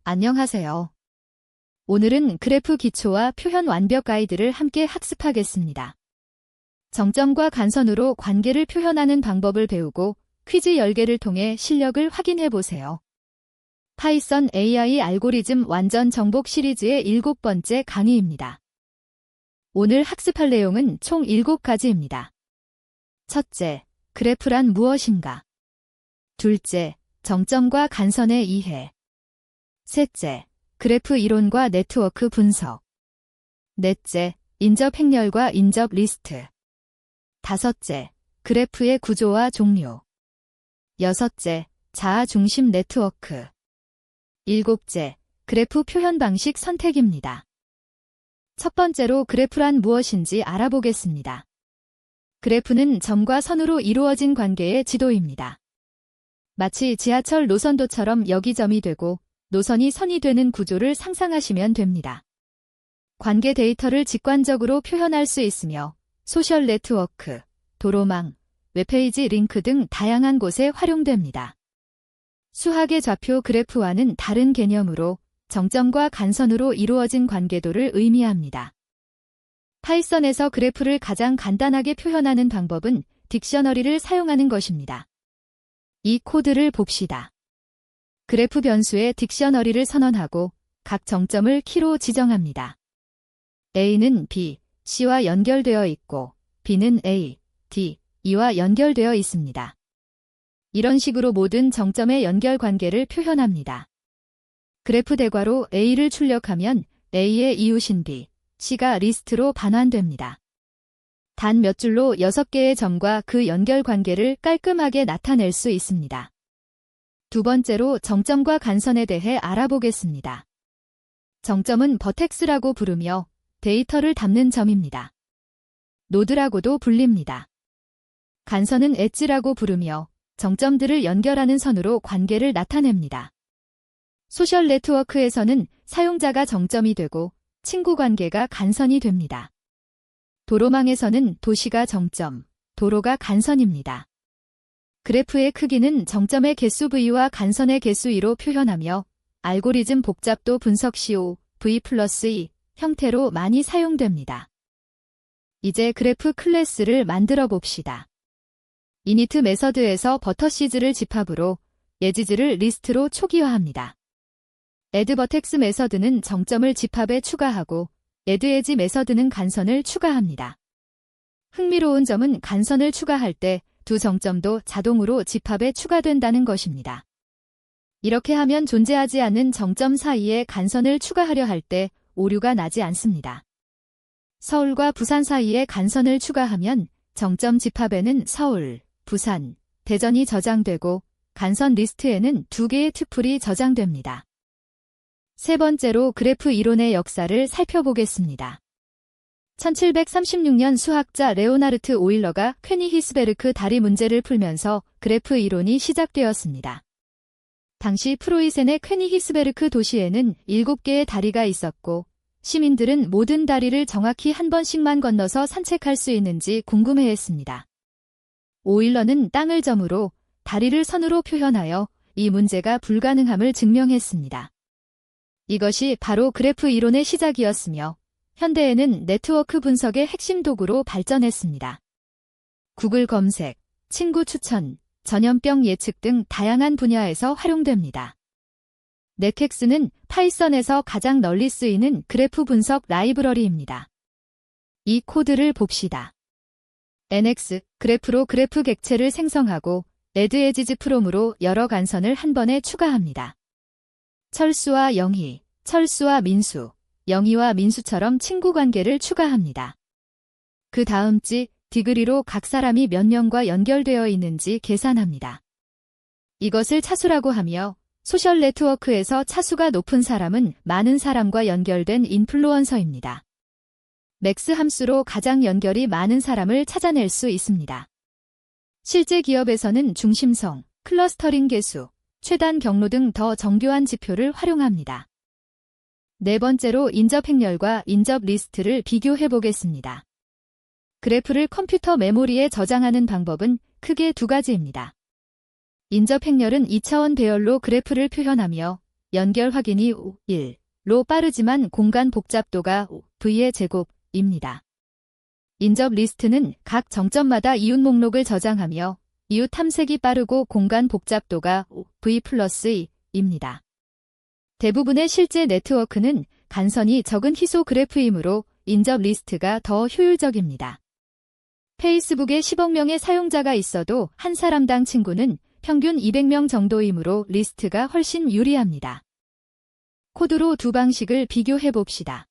안녕하세요. 오늘은 그래프 기초와 표현 완벽 가이드를 함께 학습하겠습니다. 정점과 간선으로 관계를 표현하는 방법을 배우고 퀴즈 10개를 통해 실력을 확인해 보세요. 파이썬 AI 알고리즘 완전 정복 시리즈의 7번째 강의입니다. 오늘 학습할 내용은 총 7가지입니다. 첫째, 그래프란 무엇인가? 둘째, 정점과 간선의 이해. 셋째, 그래프 이론과 네트워크 분석. 넷째, 인접 행렬과 인접 리스트. 다섯째, 그래프의 구조와 종류. 여섯째, 자아 중심 네트워크. 일곱째, 그래프 표현 방식 선택입니다. 첫 번째로 그래프란 무엇인지 알아보겠습니다. 그래프는 점과 선으로 이루어진 관계의 지도입니다. 마치 지하철 노선도처럼 여기 점이 되고 노선이 선이 되는 구조를 상상하시면 됩니다. 관계 데이터를 직관적으로 표현할 수 있으며 소셜 네트워크, 도로망, 웹페이지 링크 등 다양한 곳에 활용됩니다. 수학의 좌표 그래프와는 다른 개념으로 정점과 간선으로 이루어진 관계도를 의미합니다. 파이썬에서 그래프를 가장 간단하게 표현하는 방법은 딕셔너리를 사용하는 것입니다. 이 코드를 봅시다. 그래프 변수에 딕셔너리를 선언하고 각 정점을 키로 지정합니다. A는 B, C와 연결되어 있고 B는 A, D, E와 연결되어 있습니다. 이런 식으로 모든 정점의 연결 관계를 표현합니다. 그래프 대괄호 A를 출력하면 A의 이웃인 B, C가 리스트로 반환됩니다. 단 몇 줄로 6개의 점과 그 연결 관계를 깔끔하게 나타낼 수 있습니다. 두 번째로 정점과 간선에 대해 알아보겠습니다. 정점은 버텍스라고 부르며 데이터를 담는 점입니다. 노드라고도 불립니다. 간선은 엣지라고 부르며 정점들을 연결하는 선으로 관계를 나타냅니다. 소셜 네트워크에서는 사용자가 정점이 되고 친구 관계가 간선이 됩니다. 도로망에서는 도시가 정점, 도로가 간선입니다. 그래프의 크기는 정점의 개수 V와 간선의 개수 E로 표현하며 알고리즘 복잡도 분석 CO, V 플러스 E 형태로 많이 사용됩니다. 이제 그래프 클래스를 만들어 봅시다. 이니트 메서드에서 버터시즈를 집합으로 예지즈를 리스트로 초기화합니다. addVertex 메서드는 정점을 집합에 추가하고 addEdge 메서드는 간선을 추가합니다. 흥미로운 점은 간선을 추가할 때 두 정점도 자동으로 집합에 추가된다는 것입니다. 이렇게 하면 존재하지 않는 정점 사이에 간선을 추가하려 할 때 오류가 나지 않습니다. 서울과 부산 사이에 간선을 추가하면 정점 집합에는 서울, 부산, 대전이 저장되고 간선 리스트에는 2개의 튜플이 저장됩니다. 세 번째로 그래프 이론의 역사를 살펴보겠습니다. 1736년 수학자 레오나르트 오일러가 퀘니히스베르크 다리 문제를 풀면서 그래프 이론이 시작되었습니다. 당시 프로이센의 퀘니히스베르크 도시에는 7개의 다리가 있었고 시민들은 모든 다리를 정확히 한 번씩만 건너서 산책할 수 있는지 궁금해했습니다. 오일러는 땅을 점으로 다리를 선으로 표현하여 이 문제가 불가능함을 증명했습니다. 이것이 바로 그래프 이론의 시작이었으며 현대에는 네트워크 분석의 핵심 도구로 발전했습니다. 구글 검색, 친구 추천, 전염병 예측 등 다양한 분야에서 활용됩니다. 넷헥스는 파이썬에서 가장 널리 쓰이는 그래프 분석 라이브러리입니다. 이 코드를 봅시다. nx, 그래프로 그래프 객체를 생성하고 addEdge 프롬으로 여러 간선을 한 번에 추가합니다. 철수와 영희, 철수와 민수, 영희와 민수처럼 친구 관계를 추가합니다. 그 다음지 디그리로 각 사람이 몇 명과 연결되어 있는지 계산합니다. 이것을 차수라고 하며 소셜 네트워크에서 차수가 높은 사람은 많은 사람과 연결된 인플루언서입니다. 맥스 함수로 가장 연결이 많은 사람을 찾아낼 수 있습니다. 실제 기업에서는 중심성, 클러스터링 계수, 최단 경로 등 더 정교한 지표를 활용합니다. 네 번째로 인접 행렬과 인접 리스트를 비교해 보겠습니다. 그래프를 컴퓨터 메모리에 저장하는 방법은 크게 두 가지입니다. 인접 행렬은 2차원 배열로 그래프를 표현하며 연결 확인이 1로 빠르지만 공간 복잡도가 V의 제곱입니다. 인접 리스트는 각 정점마다 이웃 목록을 저장하며 이웃 탐색이 빠르고 공간 복잡도가 V+2입니다. 대부분의 실제 네트워크는 간선이 적은 희소 그래프이므로 인접 리스트가 더 효율적입니다. 페이스북에 10억 명의 사용자가 있어도 한 사람당 친구는 평균 200명 정도이므로 리스트가 훨씬 유리합니다. 코드로 두 방식을 비교해 봅시다.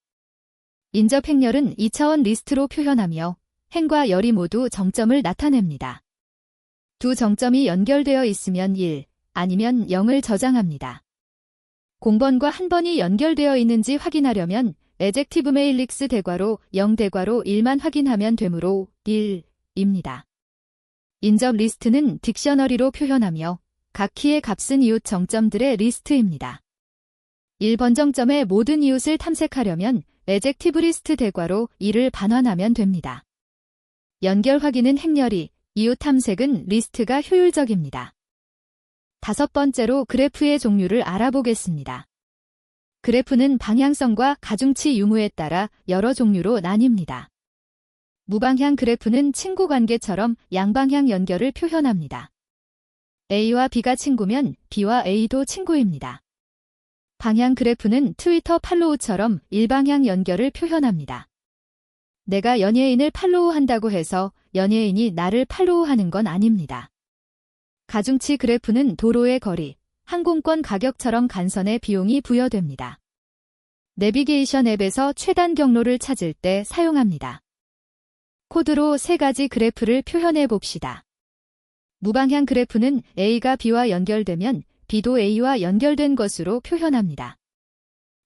인접 행렬은 2차원 리스트로 표현하며 행과 열이 모두 정점을 나타냅니다. 두 정점이 연결되어 있으면 1, 아니면 0을 저장합니다. 0번과 1번이 연결되어 있는지 확인하려면 에젝티브 메일릭스 대괄호 0 대괄호 1만 확인하면 되므로 1입니다. 인접 리스트는 딕셔너리로 표현하며 각 키의 값은 이웃 정점들의 리스트입니다. 1번 정점의 모든 이웃을 탐색하려면 에젝티브 리스트 대괄호 2를 반환하면 됩니다. 연결 확인은 행렬이, 이웃 탐색은 리스트가 효율적입니다. 다섯 번째로 그래프의 종류를 알아보겠습니다. 그래프는 방향성과 가중치 유무에 따라 여러 종류로 나뉩니다. 무방향 그래프는 친구 관계처럼 양방향 연결을 표현합니다. A와 B가 친구면 B와 A도 친구입니다. 방향 그래프는 트위터 팔로우처럼 일방향 연결을 표현합니다. 내가 연예인을 팔로우한다고 해서 연예인이 나를 팔로우하는 건 아닙니다. 가중치 그래프는 도로의 거리, 항공권 가격처럼 간선의 비용이 부여됩니다. 내비게이션 앱에서 최단 경로를 찾을 때 사용합니다. 코드로 세 가지 그래프를 표현해 봅시다. 무방향 그래프는 A가 B와 연결되면 B도 A와 연결된 것으로 표현합니다.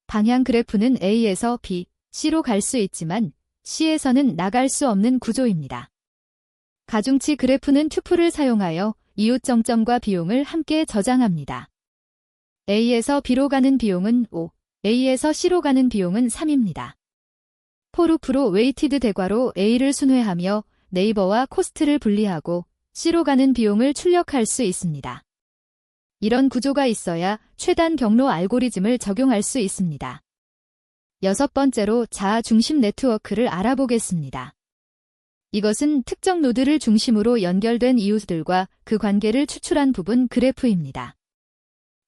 방향 그래프는 A에서 B, C로 갈 수 있지만 C에서는 나갈 수 없는 구조입니다. 가중치 그래프는 튜플을 사용하여 이웃 정점과 비용을 함께 저장합니다. A에서 B로 가는 비용은 5, A에서 C로 가는 비용은 3입니다. 포루프로 웨이티드 대괄호 A를 순회하며 네이버와 코스트를 분리하고 C로 가는 비용을 출력할 수 있습니다. 이런 구조가 있어야 최단 경로 알고리즘을 적용할 수 있습니다. 여섯 번째로 자아 중심 네트워크를 알아보겠습니다. 이것은 특정 노드를 중심으로 연결된 이웃들과 그 관계를 추출한 부분 그래프입니다.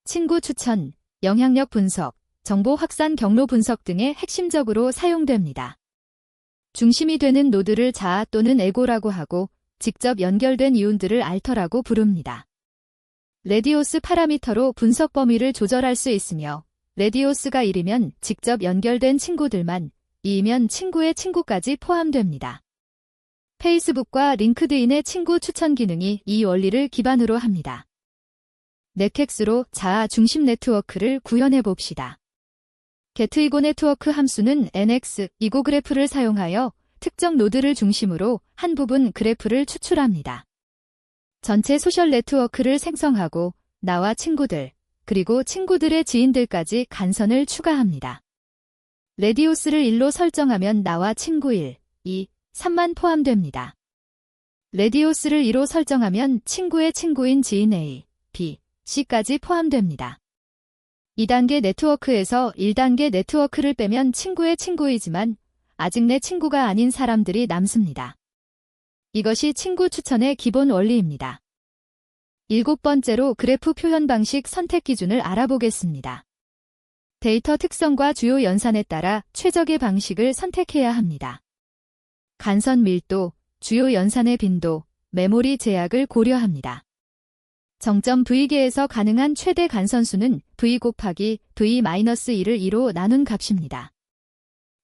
친구 추천, 영향력 분석, 정보 확산 경로 분석 등에 핵심적으로 사용됩니다. 중심이 되는 노드를 자아 또는 에고라고 하고 직접 연결된 이웃들을 알터라고 부릅니다. 레디오스 파라미터로 분석 범위를 조절할 수 있으며 레디오스가 1이면 직접 연결된 친구들만, 2이면 친구의 친구까지 포함됩니다. 페이스북과 링크드인의 친구 추천 기능이 이 원리를 기반으로 합니다. 넷켑스로 자아 중심 네트워크를 구현해 봅시다. getIGO 네트워크 함수는 nx 이고 그래프를 사용하여 특정 노드를 중심으로 한 부분 그래프를 추출합니다. 전체 소셜 네트워크를 생성하고 나와 친구들, 그리고 친구들의 지인들까지 간선을 추가합니다. 레디오스를 1로 설정하면 나와 친구 1, 2, 3만 포함됩니다. 레디오스를 2로 설정하면 친구의 친구인 지인 A, B, C까지 포함됩니다. 2단계 네트워크에서 1단계 네트워크를 빼면 친구의 친구이지만 아직 내 친구가 아닌 사람들이 남습니다. 이것이 친구 추천의 기본 원리입니다. 일곱 번째로 그래프 표현 방식 선택 기준을 알아보겠습니다. 데이터 특성과 주요 연산에 따라 최적의 방식을 선택해야 합니다. 간선 밀도, 주요 연산의 빈도, 메모리 제약을 고려합니다. 정점 V개에서 가능한 최대 간선수는 V 곱하기 V-1을 2로 나눈 값입니다.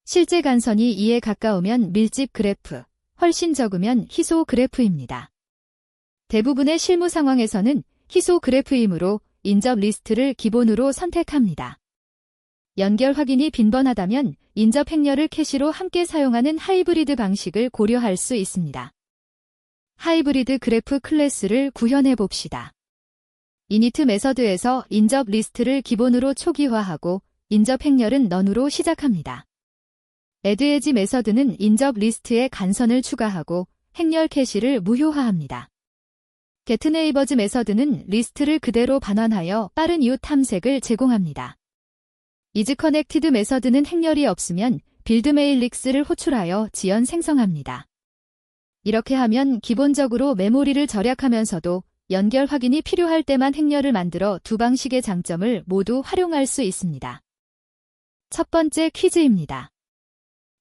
실제 간선이 2에 가까우면 밀집 그래프, 훨씬 적으면 희소 그래프입니다. 대부분의 실무 상황에서는 희소 그래프이므로 인접 리스트를 기본으로 선택합니다. 연결 확인이 빈번하다면 인접 행렬을 캐시로 함께 사용하는 하이브리드 방식을 고려할 수 있습니다. 하이브리드 그래프 클래스를 구현해 봅시다. 이니트 메서드에서 인접 리스트를 기본으로 초기화하고 인접 행렬은 넌으로 시작합니다. addEdge 메서드는 인접 리스트에 간선을 추가하고 행렬 캐시를 무효화합니다. getNeighbors 메서드는 리스트를 그대로 반환하여 빠른 이웃 탐색을 제공합니다. 이즈 커넥티드 메서드는 행렬이 없으면 빌드 메일릭스를 호출하여 지연 생성합니다. 이렇게 하면 기본적으로 메모리를 절약하면서도 연결 확인이 필요할 때만 행렬을 만들어 두 방식의 장점을 모두 활용할 수 있습니다. 첫 번째 퀴즈입니다.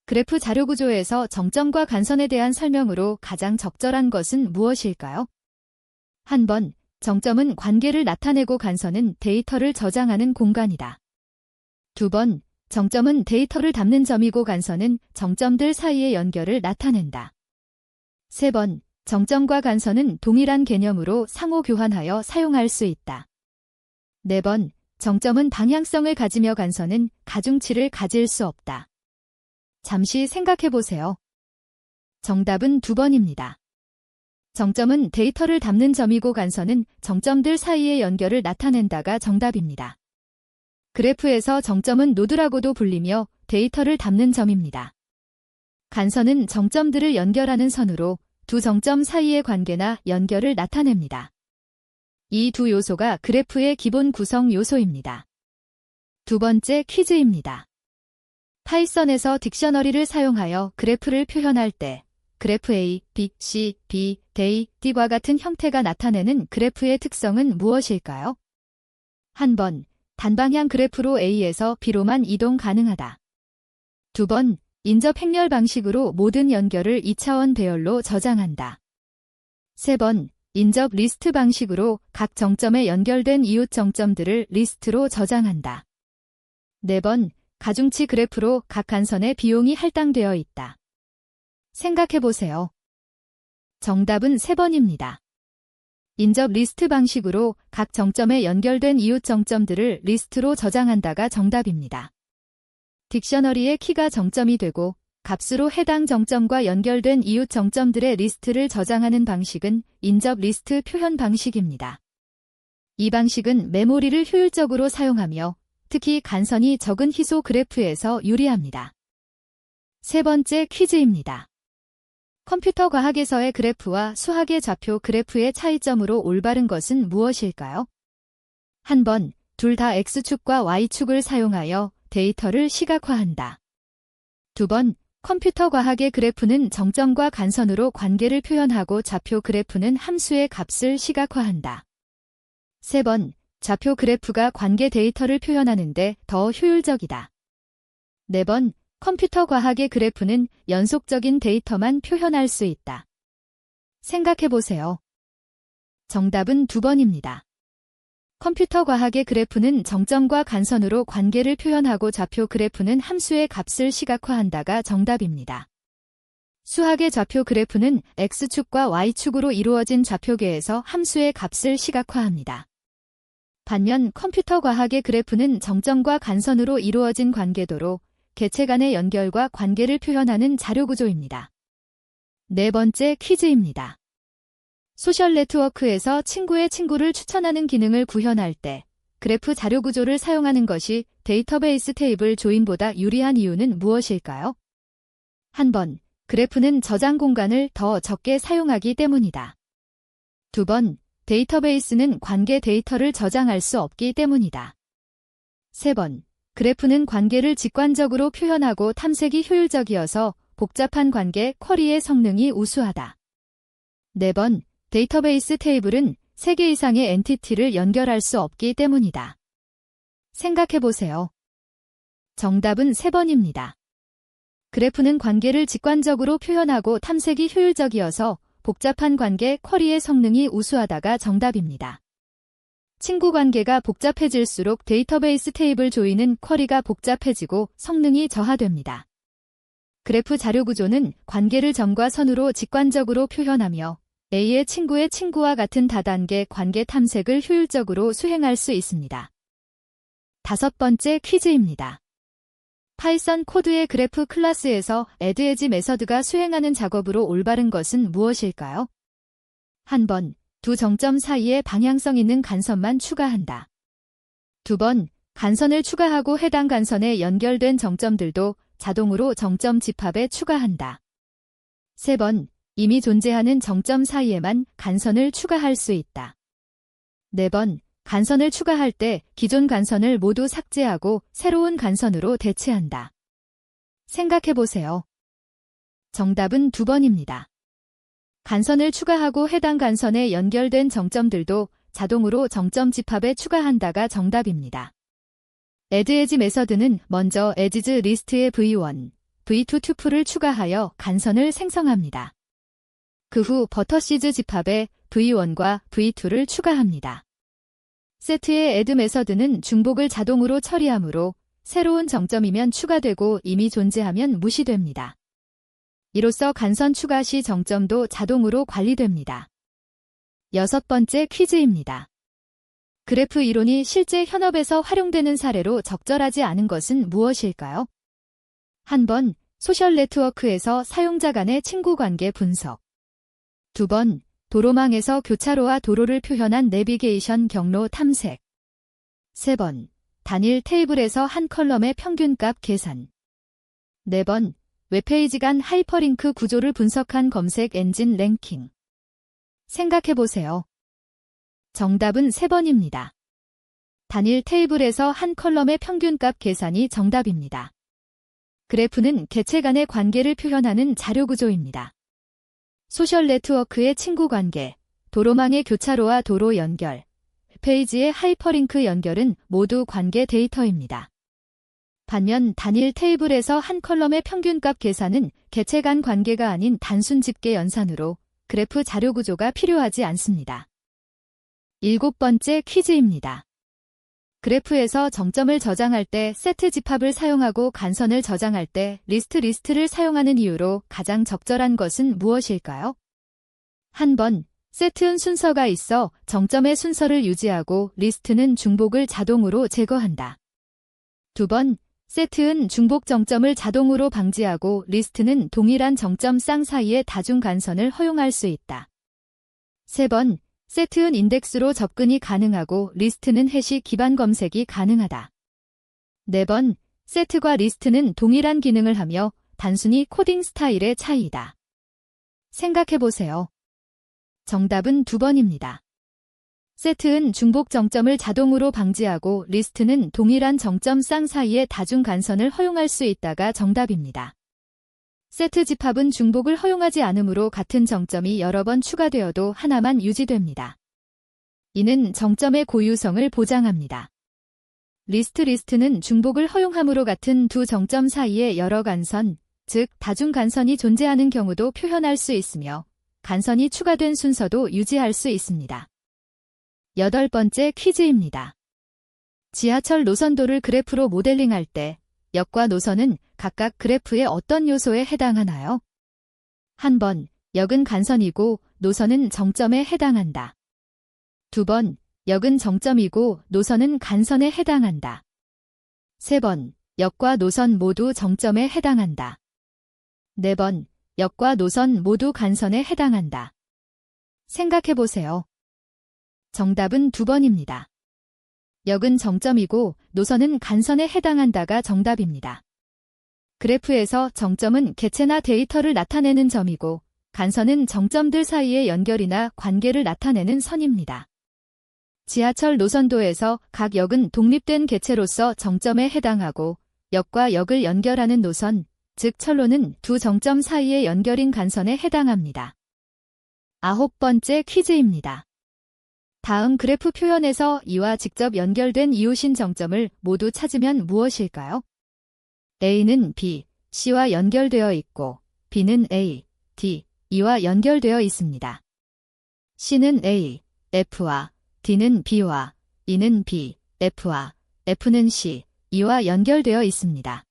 그래프 자료 구조에서 정점과 간선에 대한 설명으로 가장 적절한 것은 무엇일까요? 한 번, 정점은 관계를 나타내고 간선은 데이터를 저장하는 공간이다. 두 번, 정점은 데이터를 담는 점이고 간선은 정점들 사이의 연결을 나타낸다. 세 번, 정점과 간선은 동일한 개념으로 상호 교환하여 사용할 수 있다. 네 번, 정점은 방향성을 가지며 간선은 가중치를 가질 수 없다. 잠시 생각해 보세요. 정답은 2번입니다. 정점은 데이터를 담는 점이고 간선은 정점들 사이의 연결을 나타낸다가 정답입니다. 그래프에서 정점은 노드라고도 불리며 데이터를 담는 점입니다. 간선은 정점들을 연결하는 선으로 두 정점 사이의 관계나 연결을 나타냅니다. 이 두 요소가 그래프의 기본 구성 요소입니다. 두 번째 퀴즈입니다. 파이썬에서 딕셔너리를 사용하여 그래프를 표현할 때 그래프 A, B, C, B, D, D와 같은 형태가 나타내는 그래프의 특성은 무엇일까요? 한 번, 단방향 그래프로 A에서 B로만 이동 가능하다. 두 번, 인접 행렬 방식으로 모든 연결을 2차원 배열로 저장한다. 세 번, 인접 리스트 방식으로 각 정점에 연결된 이웃 정점들을 리스트로 저장한다. 네 번, 가중치 그래프로 각 간선의 비용이 할당되어 있다. 생각해보세요. 정답은 3번입니다. 인접 리스트 방식으로 각 정점에 연결된 이웃 정점들을 리스트로 저장한다가 정답입니다. 딕셔너리의 키가 정점이 되고 값으로 해당 정점과 연결된 이웃 정점들의 리스트를 저장하는 방식은 인접 리스트 표현 방식입니다. 이 방식은 메모리를 효율적으로 사용하며 특히 간선이 적은 희소 그래프에서 유리합니다. 세 번째 퀴즈입니다. 컴퓨터 과학에서의 그래프와 수학의 좌표 그래프의 차이점으로 올바른 것은 무엇일까요? 한 번, 둘 다 X축과 Y축을 사용하여 데이터를 시각화한다. 두 번, 컴퓨터 과학의 그래프는 정점과 간선으로 관계를 표현하고 좌표 그래프는 함수의 값을 시각화한다. 세 번, 좌표 그래프가 관계 데이터를 표현하는데 더 효율적이다. 네 번, 컴퓨터 과학의 그래프는 연속적인 데이터만 표현할 수 있다. 생각해보세요. 정답은 2번입니다. 컴퓨터 과학의 그래프는 정점과 간선으로 관계를 표현하고 좌표 그래프는 함수의 값을 시각화한다가 정답입니다. 수학의 좌표 그래프는 X축과 Y축으로 이루어진 좌표계에서 함수의 값을 시각화합니다. 반면 컴퓨터 과학의 그래프는 정점과 간선으로 이루어진 관계도로 개체 간의 연결과 관계를 표현하는 자료구조입니다. 네 번째 퀴즈입니다. 소셜 네트워크에서 친구의 친구를 추천하는 기능을 구현할 때 그래프 자료구조를 사용하는 것이 데이터베이스 테이블 조인보다 유리한 이유는 무엇일까요? 한 번, 그래프는 저장 공간을 더 적게 사용하기 때문이다. 두 번, 데이터베이스는 관계 데이터를 저장할 수 없기 때문이다. 세 번, 그래프는 관계를 직관적으로 표현하고 탐색이 효율적이어서 복잡한 관계 쿼리의 성능이 우수하다. 네 번, 데이터베이스 테이블은 3개 이상의 엔티티를 연결할 수 없기 때문이다. 생각해보세요. 정답은 3번입니다. 그래프는 관계를 직관적으로 표현하고 탐색이 효율적이어서 복잡한 관계 쿼리의 성능이 우수하다가 정답입니다. 친구 관계가 복잡해질수록 데이터베이스 테이블 조인은 쿼리가 복잡해지고 성능이 저하됩니다. 그래프 자료 구조는 관계를 점과 선으로 직관적으로 표현하며 A의 친구의 친구와 같은 다단계 관계 탐색을 효율적으로 수행할 수 있습니다. 다섯 번째 퀴즈입니다. 파이썬 코드의 그래프 클래스에서 add as 메서드가 수행하는 작업으로 올바른 것은 무엇일까요? 한 번, 두 정점 사이에 방향성 있는 간선만 추가한다. 두 번, 간선을 추가하고 해당 간선에 연결된 정점들도 자동으로 정점 집합에 추가한다. 세 번, 이미 존재하는 정점 사이에만 간선을 추가할 수 있다. 네 번, 간선을 추가할 때 기존 간선을 모두 삭제하고 새로운 간선으로 대체한다. 생각해보세요. 정답은 2번입니다. 간선을 추가하고 해당 간선에 연결된 정점들도 자동으로 정점 집합에 추가한다가 정답입니다. add as 메서드는 먼저 as 리스트에 v1, v2 튜플을 추가하여 간선을 생성합니다. 그 후 버터시즈 집합에 v1과 v2를 추가합니다. set의 add 메서드는 중복을 자동으로 처리하므로 새로운 정점이면 추가되고 이미 존재하면 무시됩니다. 이로써 간선 추가 시 정점도 자동으로 관리됩니다. 6번째 퀴즈입니다. 그래프 이론이 실제 현업에서 활용되는 사례로 적절하지 않은 것은 무엇일까요? 한 번, 소셜 네트워크에서 사용자 간의 친구 관계 분석. 2번, 도로망에서 교차로와 도로를 표현한 내비게이션 경로 탐색. 3번, 단일 테이블에서 한 컬럼의 평균값 계산. 4번, 웹페이지 간 하이퍼링크 구조를 분석한 검색 엔진 랭킹. 생각해보세요. 정답은 3번입니다. 단일 테이블에서 한 컬럼의 평균값 계산이 정답입니다. 그래프는 개체 간의 관계를 표현하는 자료 구조입니다. 소셜 네트워크의 친구 관계, 도로망의 교차로와 도로 연결, 페이지의 하이퍼링크 연결은 모두 관계 데이터입니다. 반면 단일 테이블에서 한 컬럼의 평균값 계산은 개체 간 관계가 아닌 단순 집계 연산으로 그래프 자료 구조가 필요하지 않습니다. 7번째 퀴즈입니다. 그래프에서 정점을 저장할 때 세트 집합을 사용하고 간선을 저장할 때 리스트를 사용하는 이유로 가장 적절한 것은 무엇일까요? 한 번, 세트은 순서가 있어 정점의 순서를 유지하고 리스트는 중복을 자동으로 제거한다. 2번, 세트은 중복 정점을 자동으로 방지하고 리스트는 동일한 정점 쌍 사이의 다중 간선을 허용할 수 있다. 3번, 세트은 인덱스로 접근이 가능하고 리스트는 해시 기반 검색이 가능하다. 4번, 세트과 리스트는 동일한 기능을 하며 단순히 코딩 스타일의 차이이다. 생각해보세요. 정답은 2번입니다. 세트은 중복 정점을 자동으로 방지하고 리스트는 동일한 정점 쌍 사이의 다중 간선을 허용할 수 있다가 정답입니다. 세트 집합은 중복을 허용하지 않으므로 같은 정점이 여러 번 추가되어도 하나만 유지됩니다. 이는 정점의 고유성을 보장합니다. 리스트는 중복을 허용함으로 같은 두 정점 사이에 여러 간선, 즉 다중 간선이 존재하는 경우도 표현할 수 있으며 간선이 추가된 순서도 유지할 수 있습니다. 8번째 퀴즈입니다. 지하철 노선도를 그래프로 모델링할 때 역과 노선은 각각 그래프의 어떤 요소에 해당하나요? 한 번, 역은 간선이고 노선은 정점에 해당한다. 2번, 역은 정점이고 노선은 간선에 해당한다. 3번, 역과 노선 모두 정점에 해당한다. 4번, 역과 노선 모두 간선에 해당한다. 생각해보세요. 정답은 2번입니다. 역은 정점이고 노선은 간선에 해당한다가 정답입니다. 그래프에서 정점은 개체나 데이터를 나타내는 점이고 간선은 정점들 사이의 연결이나 관계를 나타내는 선입니다. 지하철 노선도에서 각 역은 독립된 개체로서 정점에 해당하고 역과 역을 연결하는 노선, 즉 철로는 두 정점 사이의 연결인 간선에 해당합니다. 9번째 퀴즈입니다. 다음 그래프 표현에서 이와 직접 연결된 이웃인 정점을 모두 찾으면 무엇일까요? A는 B, C와 연결되어 있고 B는 A, D, E와 연결되어 있습니다. C는 A, F와 D는 B와 E는 B, F와 F는 C, E와 연결되어 있습니다.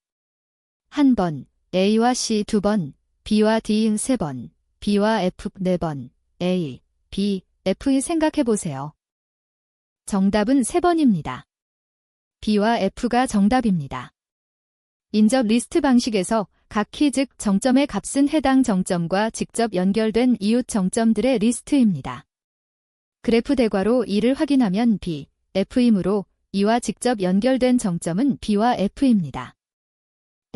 한 번, A와 C 2번, B와 D 3번, B와 F 4번, A, B, F 생각해보세요. 정답은 3번입니다. B와 F가 정답입니다. 인접 리스트 방식에서 각 키 즉 정점의 값은 해당 정점과 직접 연결된 이웃 정점들의 리스트입니다. 그래프 대괄호 2를 확인하면 B, F이므로 이와 직접 연결된 정점은 B와 F입니다.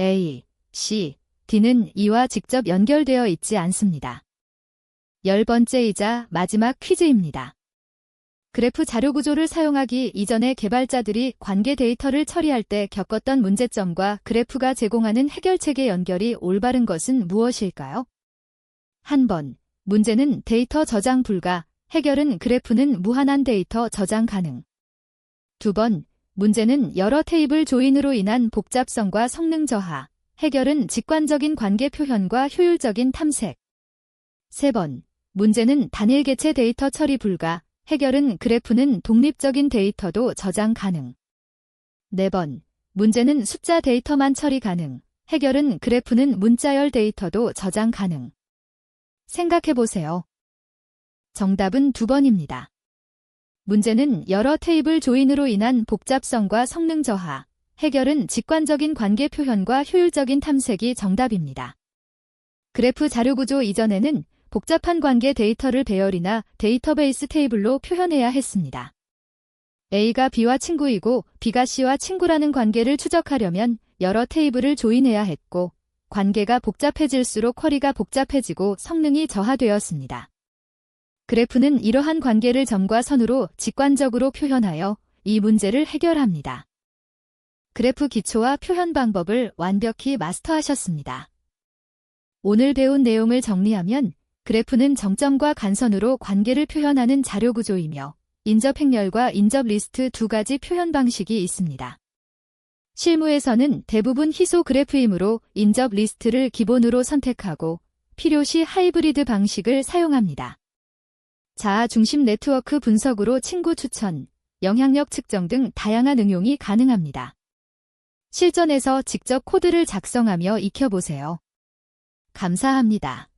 A, C, D는 이와 직접 연결되어 있지 않습니다. 10번째이자 마지막 퀴즈입니다. 그래프 자료 구조를 사용하기 이전에 개발자들이 관계 데이터를 처리할 때 겪었던 문제점과 그래프가 제공하는 해결책의 연결이 올바른 것은 무엇일까요? 한 번, 문제는 데이터 저장 불가, 해결은 그래프는 무한한 데이터 저장 가능. 2번, 문제는 여러 테이블 조인으로 인한 복잡성과 성능 저하, 해결은 직관적인 관계 표현과 효율적인 탐색. 3번, 문제는 단일 개체 데이터 처리 불가, 해결은 그래프는 독립적인 데이터도 저장 가능. 4번, 문제는 숫자 데이터만 처리 가능, 해결은 그래프는 문자열 데이터도 저장 가능. 생각해보세요. 정답은 2번입니다. 문제는 여러 테이블 조인으로 인한 복잡성과 성능 저하, 해결은 직관적인 관계 표현과 효율적인 탐색이 정답입니다. 그래프 자료 구조 이전에는 복잡한 관계 데이터를 배열이나 데이터베이스 테이블로 표현해야 했습니다. A가 B와 친구이고 B가 C와 친구라는 관계를 추적하려면 여러 테이블을 조인해야 했고, 관계가 복잡해질수록 쿼리가 복잡해지고 성능이 저하되었습니다. 그래프는 이러한 관계를 점과 선으로 직관적으로 표현하여 이 문제를 해결합니다. 그래프 기초와 표현 방법을 완벽히 마스터하셨습니다. 오늘 배운 내용을 정리하면 그래프는 정점과 간선으로 관계를 표현하는 자료 구조이며 인접 행렬과 인접 리스트 두 가지 표현 방식이 있습니다. 실무에서는 대부분 희소 그래프이므로 인접 리스트를 기본으로 선택하고 필요시 하이브리드 방식을 사용합니다. 자아 중심 네트워크 분석으로 친구 추천, 영향력 측정 등 다양한 응용이 가능합니다. 실전에서 직접 코드를 작성하며 익혀보세요. 감사합니다.